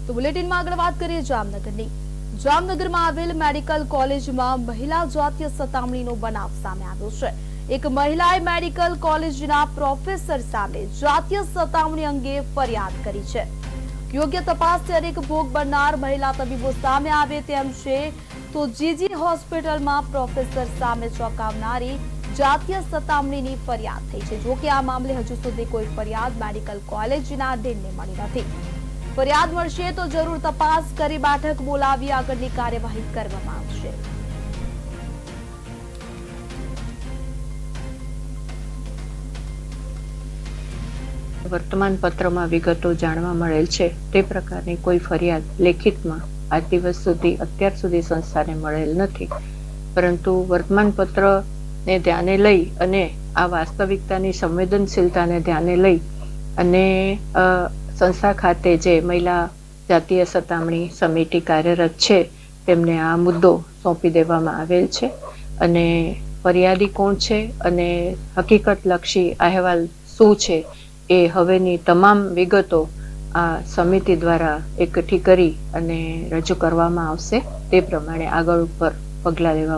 તો બુલેટિનમાં આગળ વાત કરીએ જામનગરની. જામનગરમાં આવેલ મેડિકલ કોલેજમાં મહિલા જાતીય સતામણીનો બનાવ સામે આવ્યો છે. એક મહિલાએ મેડિકલ કોલેજના પ્રોફેસર સામે જાતીય સતામણી અંગે ફરિયાદ કરી છે. યોગ્ય તપાસથી અનેક ભોગ બનનાર મહિલા તબીબો સામે આવે તેમ છે. તો જીજી હોસ્પિટલમાં પ્રોફેસર સામે ચોંકાવનારી જાતીય સતામણીની ફરિયાદ થઈ છે. જોકે આ મામલે હજુ સુધી કોઈ ફરિયાદ મેડિકલ કોલેજના અધીનને મળી નથી. ફરિયાદ મળશે તો જરૂર તપાસ કરી બેઠક બોલાવી આગળની કાર્યવાહી કરવામાં આવશે. વર્તમાન પત્રમાં વિગતો જાણવા મળેલ છે તે પ્રકારની કોઈ ફરિયાદ લેખિતમાં આજ દિવસ સુધી અત્યાર સુધી સંસ્થાને મળેલ નથી. પરંતુ વર્તમાન પત્રને ધ્યાને લઈ અને આ વાસ્તવિકતાની સંવેદનશીલતાને ધ્યાને લઈ અને સંસ્થા ખાતે જે મહિલા જાતીય સતામણી સમિતિ કાર્યરત છે તેમને આ મુદ્દો સોંપી દેવામાં આવેલ છે. અને ફરિયાદી કોણ છે અને હકીકતલક્ષી અહેવાલ શું છે એ હવેની તમામ વિગતો આ સમિતિ દ્વારા એકઠી કરી અને રજૂ કરવામાં આવશે. તે પ્રમાણે આગળ ઉપર પગલાં લેવામાં